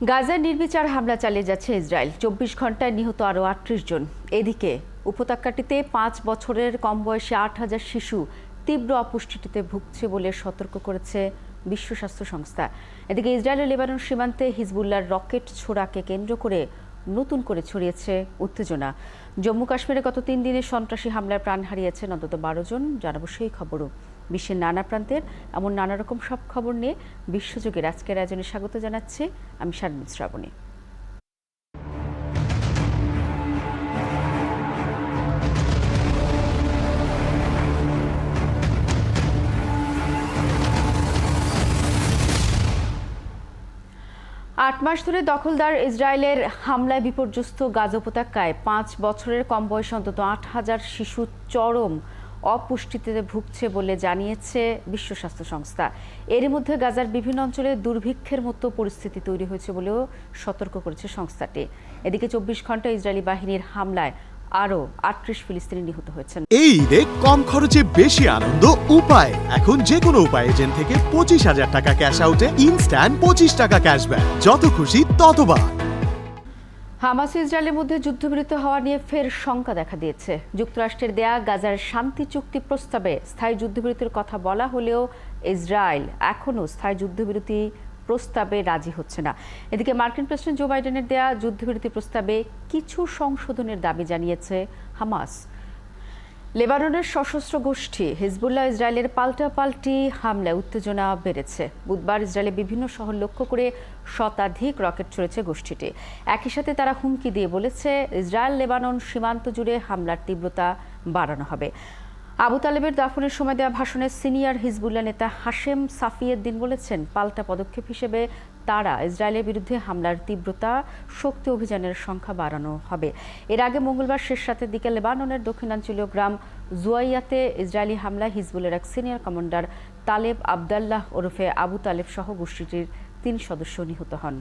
গাজায় নির্বিচার হামলা চালিয়ে যাচ্ছে ইসরায়েল। ২৪ ঘন্টায় নিহত আরও ৩৮ জন। এদিকে উপত্যকাটিতে ৫ বছরের কম বয়সী ৮,০০০ শিশু তীব্র অপুষ্টিতে ভুগছে বলে সতর্ক করেছে বিশ্ব স্বাস্থ্য সংস্থা। এদিকে ইসরায়েল ও লেবানন সীমান্তে হিজবুল্লাহর রকেট ছোড়াকে কেন্দ্র করে নতুন করে ছড়িয়েছে উত্তেজনা। জম্মু কাশ্মীরে গত ৩ দিনে সন্ত্রাসী হামলায় প্রাণ হারিয়েছেন অন্তত ১২ জন। জানাবো সেই খবরও। বিশ্বের নানা প্রান্তের এমন নানা রকম সব খবর নিয়ে বিশ্বযোগের আজকের আয়োজনে স্বাগত জানাচ্ছি আমি শারমিন শ্রাবণী। ৮ মাস ধরে দখলদার ইসরায়েলের হামলায় বিপর্যস্ত গাজা উপত্যকায় ৫ বছরের কম বয়সী অন্তত ৮,০০০ শিশু চরম অপুষ্টিতে ভুগছে বলে জানিয়েছে বিশ্ব স্বাস্থ্য সংস্থা। এরই মধ্যে গাজার বিভিন্ন অঞ্চলে দুর্ভিক্ষের মতো পরিস্থিতি তৈরি হয়েছে বলেও সতর্ক করেছে সংস্থাটি। এদিকে ২৪ ঘন্টা ইসরায়েলি বাহিনীর হামলায় আরও ৩৮ ফিলিস্তিনি নিহত হয়েছেন। এই ঈদে কম খরচে বেশি আনন্দ উপায়। এখন যে কোনো উপায় এজেন্ট থেকে ২৫,০০০ টাকা ক্যাশ আউটে ইনস্ট্যান্ট ২৫ টাকা ক্যাশব্যাক। যত খুশি ততবার। হামাস ইসরায়েলের মধ্যে যুদ্ধবিরতি হওয়া নিয়ে ফের শঙ্কা দেখা দিয়েছে। যুক্তরাষ্ট্রের দেয়া গাজার শান্তি চুক্তি প্রস্তাবে স্থায়ী যুদ্ধবিরতির কথা বলা হলেও ইসরায়েল এখনও স্থায়ী যুদ্ধবিরতি প্রস্তাবে রাজি হচ্ছে না। এদিকে মার্কিন প্রেসিডেন্ট জো বাইডেনের দেয়া যুদ্ধবিরতি প্রস্তাবে কিছু সংশোধনের দাবি জানিয়েছে হামাস। লেবাননের সশস্ত্র গোষ্ঠী হিজবুল্লাহ ইসরায়েলের পাল্টাপাল্টি হামলায় উত্তেজনা বেড়েছে। বুধবার ইসরায়েলের বিভিন্ন শহর লক্ষ্য করে শতাধিক রকেট ছুড়েছে গোষ্ঠীটি। একই সাথে তারা হুমকি দিয়ে বলেছে ইসরায়েল লেবানন সীমান্ত জুড়ে হামলার তীব্রতা বাড়ানো হবে। আবু তালেবের দাফনের সময় দেওয়া ভাষণে সিনিয়র হিজবুল্লাহ নেতা হাশেম সাফিয়েদ্দিন বলেছেন, পাল্টা পদক্ষেপ হিসেবে তারা ইসরায়েলের বিরুদ্ধে হামলার তীব্রতা, শক্তি অভিযানের সংখ্যা বাড়ানো হবে। এর আগে মঙ্গলবার শেষ রাতের দিকে লেবাননের দক্ষিণাঞ্চলীয় গ্রাম জুয়াইয়াতে ইসরায়েলি হামলায় হিজবুলের এক সিনিয়র কমান্ডার তালেব আবদাল্লাহ ওরফে আবু তালেব সহ গোষ্ঠীটির ৩ সদস্য নিহত হন।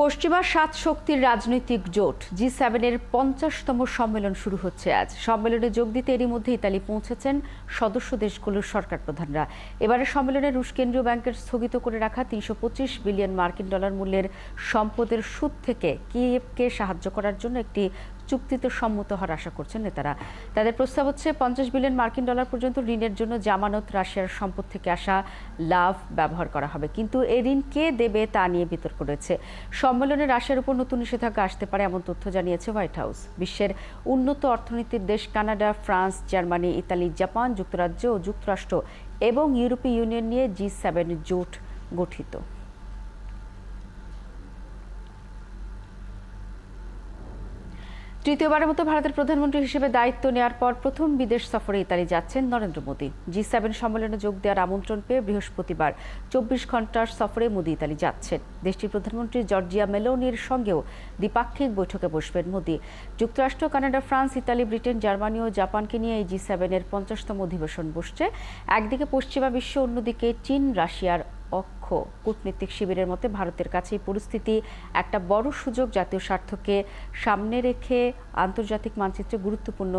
পশ্চিমা ৭ শক্তির রাজনৈতিক জোট জি7-এর ৫০তম সম্মেলন শুরু হচ্ছে আজ। সম্মেলনে যোগ দিতে এরই মধ্যে ইতালি পৌঁছেছেন সদস্য দেশগুলোর সরকার প্রধানরা। এবারের সম্মেলনে রুশ কেন্দ্রীয় ব্যাংকের স্থগিত করে রাখা ৩২৫ বিলিয়ন মার্কিন ডলার মূল্যের সম্পদের সুদ থেকে কিয়েভকে সাহায্য করার জন্য একটি চুক্তিতে সম্মত হওয়ার আশা করছেন নেতারা। তাদের প্রস্তাব হচ্ছে ৫০ বিলিয়ন মার্কিন ডলার পর্যন্ত ঋণের জন্য জামানত রাশিয়ার সম্পদ থেকে আসা লাভ ব্যবহার করা হবে। কিন্তু এই ঋণ কে দেবে তা নিয়ে বিতর্ক রয়েছে। সম্মেলনে রাশিয়ার উপর নতুন নিষেধাজ্ঞা আসতে পারে এমন তথ্য জানিয়েছে হোয়াইট হাউস। বিশ্বের উন্নত অর্থনীতির দেশ Canada, France, Germany, Italy, Japan, যুক্তরাজ্য ও যুক্তরাষ্ট্র এবং ইউরোপীয় ইউনিয়ন নিয়ে জি7 জোট গঠিত। তৃতীয়বারের মতো ভারতের প্রধানমন্ত্রী হিসেবে দায়িত্ব নেওয়ার পর প্রথম বিদেশ সফরে ইতালি যাচ্ছেন নরেন্দ্র মোদী। জি7 সম্মেলনে যোগ দেওয়ার আমন্ত্রণ পেয়ে বৃহস্পতিবার ২৪ ঘন্টার সফরে মোদী ইতালি যাচ্ছেন। দেশটির প্রধানমন্ত্রী জর্জিয়া মেলোনির সঙ্গেও দ্বিপাক্ষিক বৈঠকে বসবেন মোদী। যুক্তরাষ্ট্র, Canada, France, Italy, Britain, Germany ও জাপানকে নিয়ে এই জি7-এর ৫০তম অধিবেশন বসছে। একদিকে পশ্চিমা বিশ্ব, অন্যদিকে চীন, রাশিয়ার অক্ষ কূটনীতিক শিবিরের মতে ভারতের কাছে এই পরিস্থিতি একটা বড় সুযোগ জাতীয় স্বার্থকে সামনে রেখে আন্তর্জাতিক মানচিত্রে গুরুত্বপূর্ণ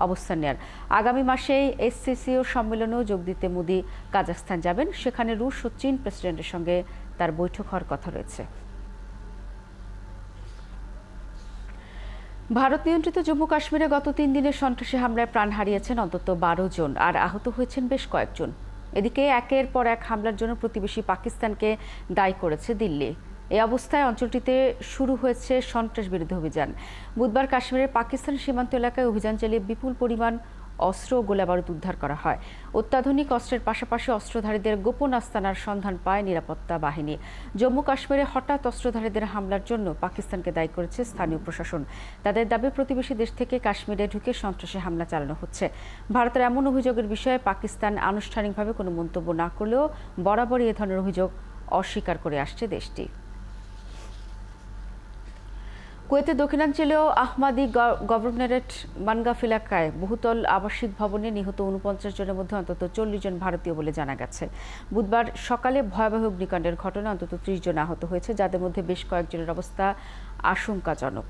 অবস্থান নেয়ার। আগামী মাসেই এসসিসিও সম্মেলনেও যোগ দিতে মোদী কাজাখস্তান যাবেন। সেখানে রুশ ও চীন প্রেসিডেন্টের সঙ্গে তার বৈঠক হওয়ার কথা রয়েছে। ভারত নিয়ন্ত্রিত জম্মু কাশ্মীরে গত ৩ দিনের সন্ত্রাসী হামলায় প্রাণ হারিয়েছেন অন্তত ১২ জন আর আহত হয়েছেন বেশ কয়েকজন। এদিকে একের পর এক হামলার জন্য প্রতিবেশী পাকিস্তানকে দায়ী করেছে দিল্লি। এই অবস্থায় অঞ্চলটিতে শুরু হয়েছে সন্ত্রাস বিরোধী অভিযান। বুধবার কাশ্মীরের পাকিস্তান সীমান্ত এলাকায় অভিযান চালিয়ে বিপুল পরিমাণ অস্ত্র ও গোলাবারুদ উদ্ধার করা হয়। অত্যাধুনিক অস্ত্রের পাশাপাশি অস্ত্রধারীদের গোপন আস্তানার সন্ধান পায় নিরাপত্তা বাহিনী। জম্মু কাশ্মীরে হঠাৎ অস্ত্রধারীদের হামলার জন্য পাকিস্তানকে দায়ী করেছে স্থানীয় প্রশাসন। তাদের দাবি, প্রতিবেশী দেশ থেকে কাশ্মীরে ঢুকে সন্ত্রাসী হামলা চালানো হচ্ছে। ভারতের এমন অভিযোগের বিষয়ে পাকিস্তান আনুষ্ঠানিকভাবে কোনো মন্তব্য না করলেও বরাবরই এ ধরনের অভিযোগ অস্বীকার করে আসছে দেশটি। কুয়েতের দক্ষিণাঞ্চলীয় আহমাদি গভর্নরেট মানগাফ এলাকায় বহুতল আবাসিক ভবনে নিহত ৪৯ জনের মধ্যে অন্তত ৪০ জন ভারতীয় বলে জানা গেছে। বুধবার সকালে ভয়াবহ অগ্নিকাণ্ডের ঘটনায় অন্তত ৩০ জন আহত হয়েছে, যাদের মধ্যে বেশ কয়েকজনের অবস্থা আশঙ্কাজনক।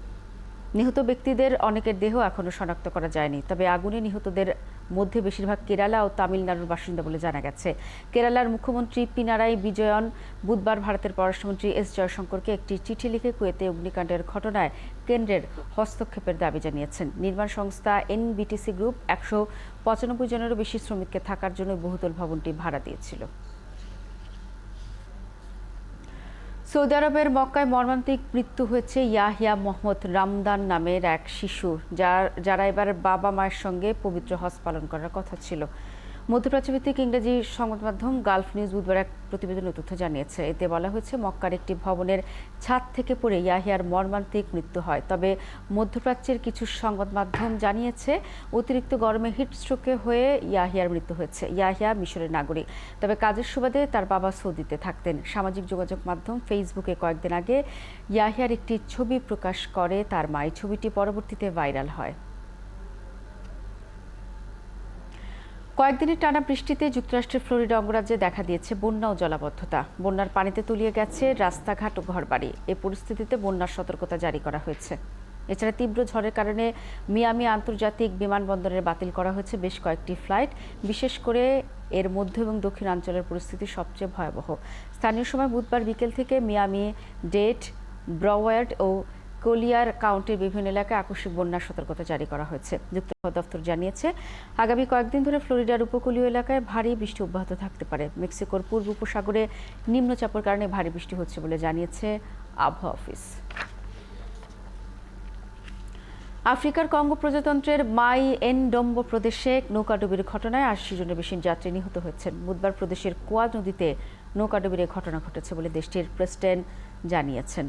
নিহত ব্যক্তিদের অনেকের দেহ এখনও শনাক্ত করা যায়নি, তবে আগুনে নিহতদের মধ্যে বেশিরভাগ কেরালা ও তামিলনাড়ুর বাসিন্দা বলে জানা গেছে। কেরালার মুখ্যমন্ত্রী পিনারাই বিজয়ন বুধবার ভারতের পররাষ্ট্রমন্ত্রী এস জয়শঙ্করকে একটি চিঠি লিখে কুয়েতে অগ্নিকাণ্ডের ঘটনায় কেন্দ্রের হস্তক্ষেপের দাবি জানিয়েছেন। নির্মাণ সংস্থা এনবিটিসি গ্রুপ 195 জনেরও বেশি শ্রমিককে থাকার জন্য বহুতল ভবনটি ভাড়া দিয়েছিল। সৌদি আরবের মক্কায় মর্মান্তিক মৃত্যু হয়েছে ইয়াহিয়া মোহাম্মদ রামদান নামের এক শিশু, যারা এবার বাবা মায়ের সঙ্গে পবিত্র হজ পালন করার কথা ছিল। মধ্যপ্রাচ্যভিত্তিক ইংরেজি সংবাদ মাধ্যম গালফ নিউজ বুধবার এক প্রতিবেদনের তথ্য জানিয়েছে। এতে বলা হয়েছে, মক্কার একটি ভবনের ছাদ থেকে পড়ে ইয়াহিয়ার মর্মান্তিক মৃত্যু হয়। তবে মধ্যপ্রাচ্যের কিছু সংবাদ মাধ্যম জানিয়েছে, অতিরিক্ত গরমে হিটস্ট্রোকে হয়ে ইয়াহিয়ার মৃত্যু হয়েছে। ইয়াহিয়া মিশরের নাগরিক, তবে কাজের সুবাদে তার বাবা সৌদিতে থাকতেন। সামাজিক যোগাযোগ মাধ্যম ফেসবুকে কয়েকদিন আগে ইয়াহিয়ার একটি ছবি প্রকাশ করে তার মা। এই ছবিটি পরবর্তীতে ভাইরাল হয়। কয়েকদিনের টানা বৃষ্টিতে যুক্তরাষ্ট্রের ফ্লোরিডা অঙ্গরাজ্যে দেখা দিয়েছে বন্যা ও জলাবদ্ধতা। বন্যার পানিতে তলিয়ে গেছে রাস্তাঘাট ও ঘরবাড়ি। এই পরিস্থিতিতে বন্যার সতর্কতা জারি করা হয়েছে। এছাড়া তীব্র ঝড়ের কারণে মিয়ামি আন্তর্জাতিক বিমানবন্দরের বাতিল করা হয়েছে বেশ কয়েকটি ফ্লাইট। বিশেষ করে এর মধ্য এবং দক্ষিণাঞ্চলের পরিস্থিতি সবচেয়ে ভয়াবহ। স্থানীয় সময় বুধবার বিকেল থেকে মিয়ামি, ডেড, ব্রওয়ার্ড ও কোলিয়ার কাউন্টির বিভিন্ন এলাকায় আকস্মিক বন্যার সতর্কতা জারি করা হয়েছে। যুক্তরাষ্ট্র দপ্তর জানিয়েছে, আগামী কয়েকদিন ধরে ফ্লোরিডার উপকূলীয় এলাকায় ভারী বৃষ্টি অব্যাহত থাকতে পারে। মেক্সিকোর পূর্ব উপসাগরে নিম্নচাপের কারণে ভারী বৃষ্টি হচ্ছে বলে জানিয়েছে আবহাওয়া অফিস। আফ্রিকার কঙ্গো প্রজাতন্ত্রের মাই এনডম্বো প্রদেশে নৌকাডুবির ঘটনায় 80 জনের বেশি যাত্রী নিহত হয়েছেন। বুধবার প্রদেশের কোয়া নদীতে নৌকাডুবির ঘটনা ঘটেছে বলে দেশটির প্রেসিডেন্ট জানিয়েছেন।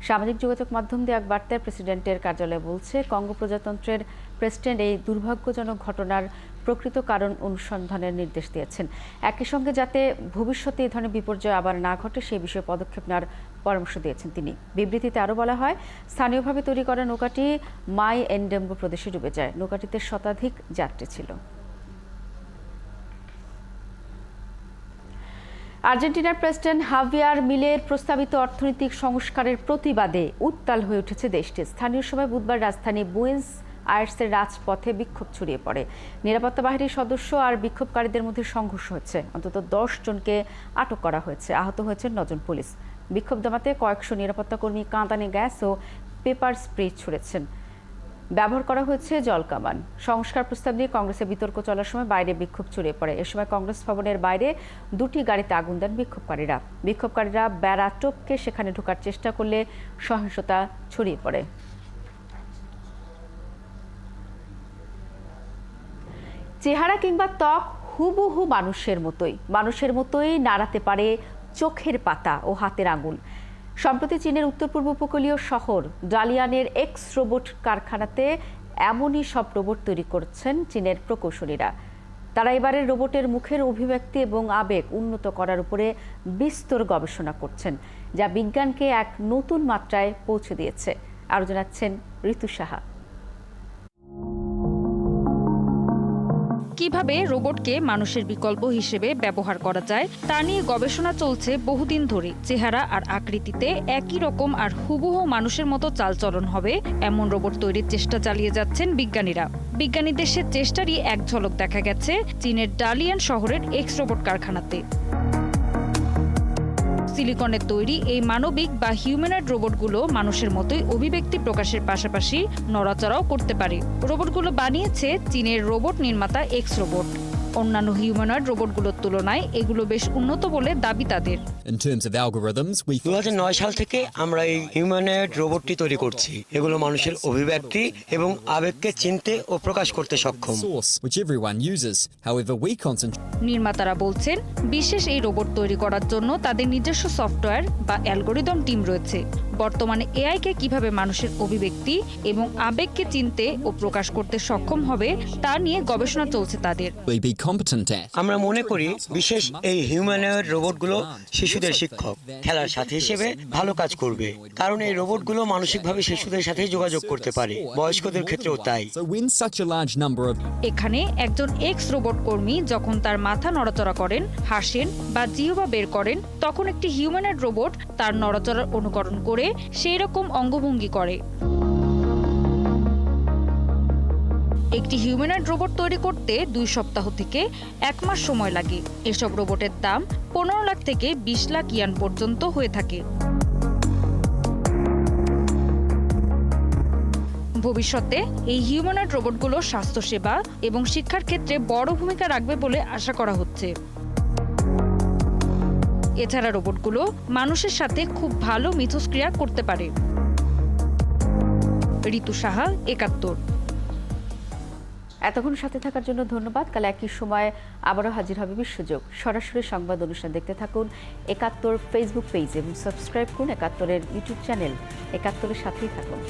সামাজিক যোগাযোগ মাধ্যম দিয়ে এক বার্তায় প্রেসিডেন্টের কার্যালয় বলছে, কঙ্গো প্রজাতন্ত্রের প্রেসিডেন্ট এই দুর্ভাগ্যজনক ঘটনার প্রকৃত কারণ অনুসন্ধানের নির্দেশ দিয়েছেন। একই সঙ্গে যাতে ভবিষ্যতে এই ধরনের বিপর্যয় আবার না ঘটে সেই বিষয়ে পদক্ষেপ নেওয়ার পরামর্শ দিয়েছেন তিনি। বিবৃতিতে আরও বলা হয়, স্থানীয়ভাবে তৈরি করা নৌকাটি মাই এনডেম্বো প্রদেশে ডুবে যায়। নৌকাটিতে শতাধিক যাত্রী ছিল। আর্জেন্টিনার প্রেসিডেন্ট হাভিয়ার মিলের প্রস্তাবিত অর্থনৈতিক সংস্কারের প্রতিবাদে উত্তাল হয়ে উঠেছে দেশটি। স্থানীয় সময় বুধবার রাজধানী বুয়েন্স আয়ার্সের রাজপথে বিক্ষোভ ছড়িয়ে পড়ে। নিরাপত্তা বাহিনীর সদস্য আর বিক্ষোভকারীদের মধ্যে সংঘর্ষ হচ্ছে। অন্তত 10 জনকে আটক করা হয়েছে। আহত হয়েছেন 9 জন পুলিশ। বিক্ষোভ দমাতে কয়েকশো নিরাপত্তা কর্মী কাঁদানে গ্যাস ও পেপার স্প্রে ছুড়েছেন। ব্যবহার করা হয়েছে জলকামান। সংস্কার প্রস্তাব নিয়ে কংগ্রেসে বিতর্ক চলার সময় বাইরে বিক্ষোভ ছড়িয়ে পড়ে। এ সময় কংগ্রেস ভবনের বাইরে 2টি গাড়িতে আগুন দেন বিক্ষোভকারীরা বেড়া টপকে সেখানে ঢোকার চেষ্টা করলে সহিংসতা ছড়িয়ে পড়ে। চেহারা কিংবা ত্বক হুবহু মানুষের মতোই নাড়াতে পারে চোখের পাতা ও হাতের আঙুল। সম্প্রতি চীনের উত্তর পূর্ব উপকূলীয় শহর ডালিয়ানের এক্স রোবট কারখানাতে এমনই সব রোবট তৈরি করছেন চীনের প্রকৌশলীরা। তারা এবারের রোবটের মুখের অভিব্যক্তি এবং আবেগ উন্নত করার উপরে বিস্তর গবেষণা করছেন, যা বিজ্ঞানকে এক নতুন মাত্রায় পৌঁছে দিয়েছে। আরও জানাচ্ছেন ঋতু সাহা। কিভাবে রোবটকে মানুষের বিকল্প হিসেবে ব্যবহার করা যায় তা নিয়ে গবেষণা চলছে বহুদিন ধরে। চেহারা আর আকৃতিতে একই রকম আর হুবহু মানুষের মতো চালচলন হবে এমন রোবট তৈরির চেষ্টা চালিয়ে যাচ্ছেন বিজ্ঞানীরা। বিজ্ঞানীদের সে চেষ্টারই এক ঝলক দেখা গেছে চীনের ডালিয়ান শহরের এক্স রোবট কারখানাতে। সিলিকনের তৈরি এই মানবিক বা হিউম্যানয়েড রোবটগুলো মানুষের মতোই অভিব্যক্তি প্রকাশের পাশাপাশি নড়াচড়াও করতে পারে। রোবটগুলো বানিয়েছে চীনের রোবট নির্মাতা এক্স রোবট। অন্যান্য হিউম্যানয়েড রোবটগুলোর তুলনায় এগুলো বেশ উন্নত বলে দাবি তাদের। 2009 সাল থেকে আমরা এই হিউম্যানয়েড রোবটটি তৈরি করছি। এগুলো মানুষের অভিব্যক্তি এবং আবেগকে চিনতে ও প্রকাশ করতে সক্ষম। নির্মাতারা বলছেন, বিশেষ এই রোবট তৈরি করার জন্য তাদের নিজস্ব সফটওয়্যার বা অ্যালগোরিদম টিম রয়েছে। বর্তমানে এআইকে কিভাবে মানুষের অভিব্যক্তি এবং আবেগকে চিনতে ও প্রকাশ করতে সক্ষম হবে তা নিয়ে গবেষণা চলছে তাদের। আমরা মনে করি বিশেষ এই হিউম্যানয়েড রোবটগুলো শিশুদের শিক্ষক, খেলার সাথী হিসেবে ভালো কাজ করবে, কারণ এই রোবটগুলো মানসিকভাবে শিশুদের সাথে যোগাযোগ করতে পারে, বয়স্কদের ক্ষেত্রেও তাই। এখানে একজন এক্স রোবট কর্মী যখন তার মাথা নড়াচড়া করেন, হাসেন বা জিহ্বা বের করেন, তখন একটি হিউম্যানয়েড রোবট তার নড়াচড়ার অনুকরণ করে সেই রকম অঙ্গভঙ্গি করে। একটি হিউম্যানয়েড রোবট তৈরি করতে 2 সপ্তাহ থেকে 1 মাস সময় লাগে। এসব রোবটের দাম 15 লাখ থেকে 20 লাখ ইয়ান পর্যন্ত হয়ে থাকে। ভবিষ্যতে এই হিউম্যানয়েড রোবটগুলো স্বাস্থ্যসেবা এবং শিক্ষার ক্ষেত্রে বড় ভূমিকা রাখবে বলে আশা করা হচ্ছে। এছাড়া রোবটগুলো মানুষের সাথে খুব ভালো মিথস্ক্রিয়া করতে পারে। ঋতু সাহা, 71। এতক্ষণ সাথে থাকার জন্য ধন্যবাদ। কাল একই সময় আবারও হাজির হবে বিশ্বযোগ। সরাসরি সংবাদ অনুষ্ঠান দেখতে থাকুন 71 ফেসবুক পেজ এবং সাবস্ক্রাইব করুন 71-এর ইউটিউব চ্যানেল। 71-এর সাথেই থাকুন।